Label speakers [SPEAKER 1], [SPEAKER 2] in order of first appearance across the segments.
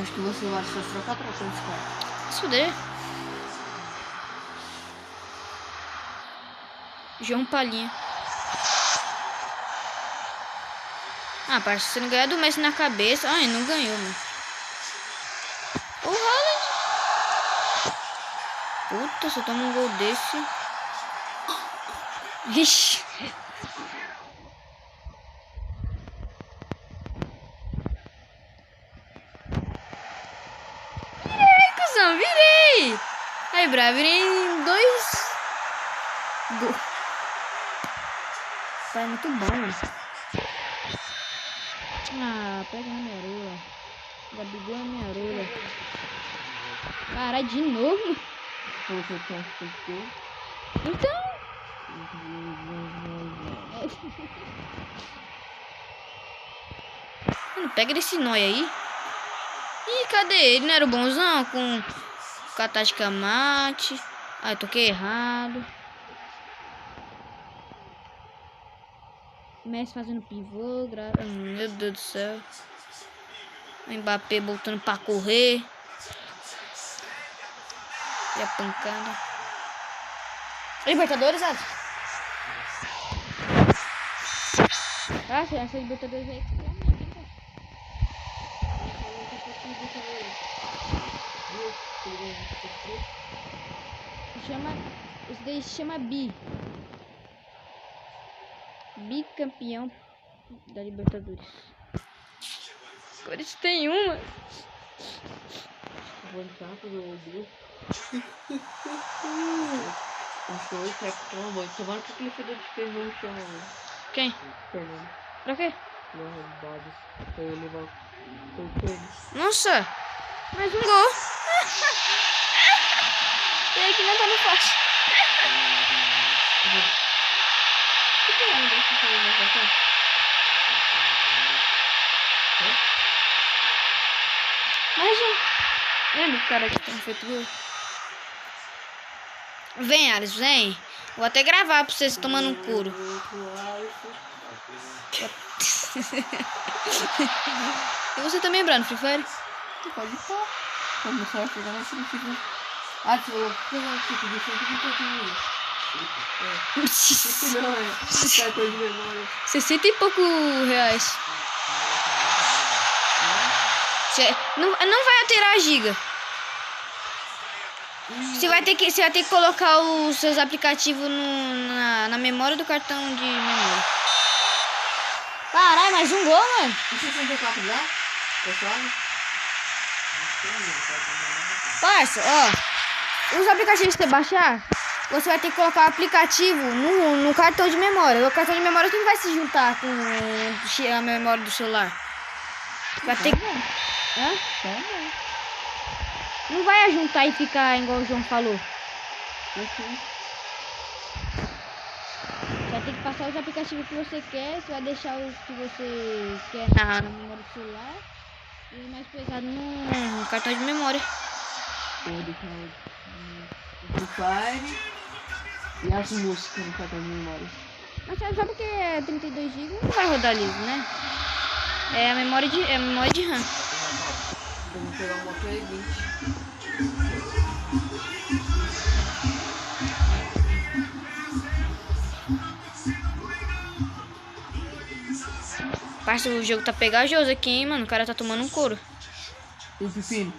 [SPEAKER 1] Acho que você vai só trocar esse cara.
[SPEAKER 2] Se fuder. João Palhinha. Ah, parece que você não ganhou do Messi na cabeça. Ai, não ganhou, mano. O Haaland. Puta, só toma um gol desse. Ixi. Virei, cuzão, virei. Aí, bravo, virei em 2 gols. Tá, é muito bom, mano. Ah, pega na minha rola. Gabigol na minha rola. Caralho, de novo?
[SPEAKER 1] Você tem que
[SPEAKER 2] Então. Mano, pega desse nóia aí. Ih, cadê ele? Não era o bonzão com a tática mate. Ah, eu toquei errado. Messi fazendo pivô. Meu Deus do céu. O Mbappé voltando pra correr. E a pancada. Libertadores, Alisson? Ah, essa Libertadores aí que esse daí se chama bicampeão da Libertadores. Agora isso tem uma.
[SPEAKER 1] vou entrar pro jogo. Achou isso, é que toma banho. Tomara que aquele fedor de ferro no chão, mano.
[SPEAKER 2] Quem?
[SPEAKER 1] Fernando.
[SPEAKER 2] Pra quê?
[SPEAKER 1] Não, dados. Foi eu levar o ele.
[SPEAKER 2] Nossa! Mais um gol! E aí que não tá no fácil.
[SPEAKER 1] O que é onde você falou na casa?
[SPEAKER 2] Mais um. Lembra o cara que tem feito gol? Vem, Alisson, vem. Vou até gravar pra vocês tomando um couro. E você também, Bruno, Free Fire?
[SPEAKER 1] Você pode ir pra. Quando você vai chegar na frente, ah, você falou que não, tipo, de frente de pouquinho. Não, é coisa de memória.
[SPEAKER 2] 60 e pouco reais. Não vai alterar a giga. Você vai ter que colocar os seus aplicativos na memória do cartão de memória. Caralho, mais um gol, mano.
[SPEAKER 1] E 64 já? Pessoal?
[SPEAKER 2] Parça, ó. Os aplicativos que você baixar, você vai ter que colocar o aplicativo no cartão de memória. O cartão de memória que não vai se juntar com a memória do celular. Vai ter que... Hã? Não vai juntar e ficar igual o João falou. Vai ter que passar os aplicativos que você quer. Você vai deixar os que você quer na memória do celular. E mais pesado no cartão de memória.
[SPEAKER 1] Vou deixar o Fire e as músicas no cartão de memória.
[SPEAKER 2] Mas só porque é 32 GB não vai rodar liso, né? É a memória de RAM.
[SPEAKER 1] Vamos pegar uma Play 20.
[SPEAKER 2] Parça, o jogo tá pegajoso aqui, hein, mano. O cara tá tomando um couro.
[SPEAKER 1] E o pepino?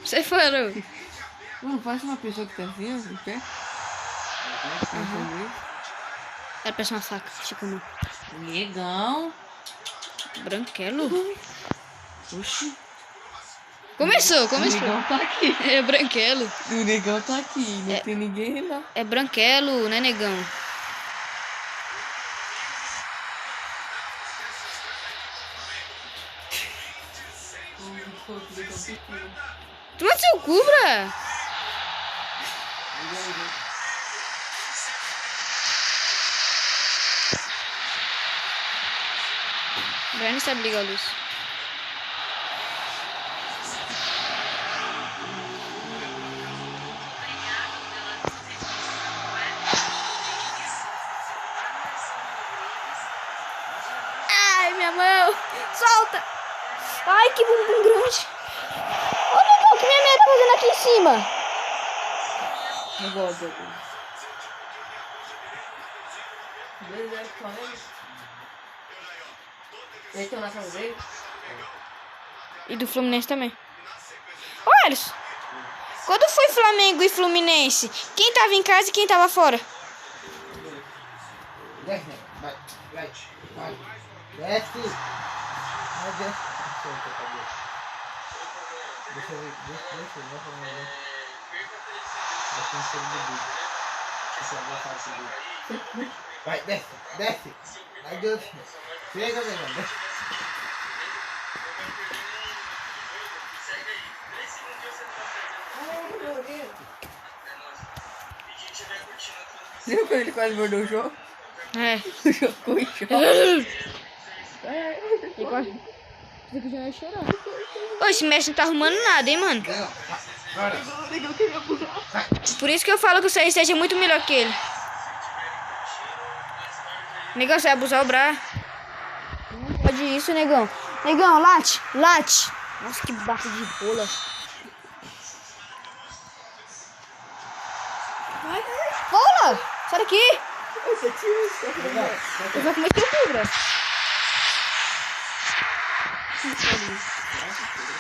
[SPEAKER 2] Você falou.
[SPEAKER 1] Mano, parece uma pessoa que tá assim, ó, em pé.
[SPEAKER 2] Era pra ser uma faca, tipo não.
[SPEAKER 1] Negão.
[SPEAKER 2] Branquelo?
[SPEAKER 1] Oxi.
[SPEAKER 2] Começou.
[SPEAKER 1] O negão tá aqui.
[SPEAKER 2] É branquelo.
[SPEAKER 1] O negão tá aqui. Não tem ninguém lá.
[SPEAKER 2] É branquelo, né, negão? Toma seu cu, bra. Brian não sabe ligar a luz. Ai, minha mão. Solta. Ai, que bumbum grande. fazendo aqui em cima?
[SPEAKER 1] Não gosto dele. 2-0 pro Flamengo. Eles estão na casa dele?
[SPEAKER 2] E do Fluminense também. Ô, Alisson. Quando foi Flamengo e Fluminense, quem tava em casa e quem tava fora?
[SPEAKER 3] Desce, vai. Desce. Vai, desce. Deixa eu ver. Vai, desce. Vai, Deus. Chega, meu irmão. Desce.
[SPEAKER 1] Viu quando ele quase mordeu o jogo?
[SPEAKER 2] É.
[SPEAKER 1] O jogo ficou em choque.
[SPEAKER 2] E quase... Ô, esse mestre não tá arrumando nada, hein, mano?
[SPEAKER 3] Bora.
[SPEAKER 1] Eu queria abusar.
[SPEAKER 2] Por isso que eu falo que o CR7 é muito melhor que ele. Negão, você vai abusar o Bra. Não pode isso, negão. Negão, late. Nossa, que barra de rola. Rola! Sai daqui. Eu vou comer teu cu, Bra.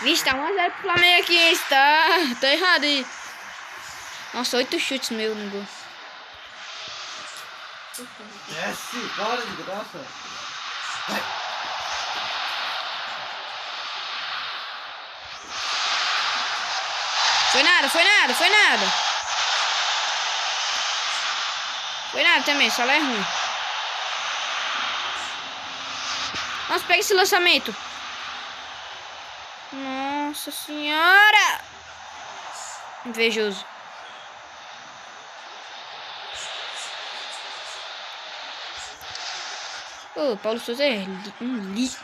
[SPEAKER 2] Vixe, tá 1-0 pro Flamengo aqui, hein? Tá errado aí. Nossa, 8 chutes meu no gol.
[SPEAKER 3] Desce. Bora, de graça. Vai.
[SPEAKER 2] Foi nada. Foi nada também, só lá é ruim. Nossa, pega esse lançamento. Nossa senhora! Invejoso. Ô, Paulo Souza é um lixo.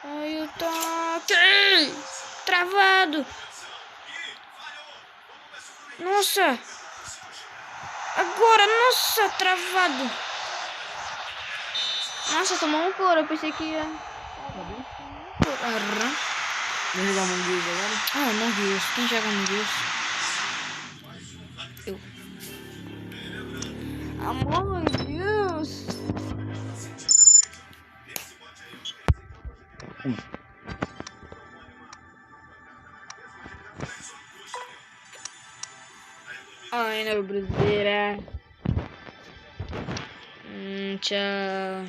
[SPEAKER 2] Ai, o toque! Travado! Nossa! Agora, nossa, travado! Nossa, tomou um couro, eu pensei que ia...
[SPEAKER 1] Vai jogar Among Us agora?
[SPEAKER 2] Ah, Among Us. Quem joga Among Us? Eu. Among Us. Ai, não, Bruzeira. Tchau.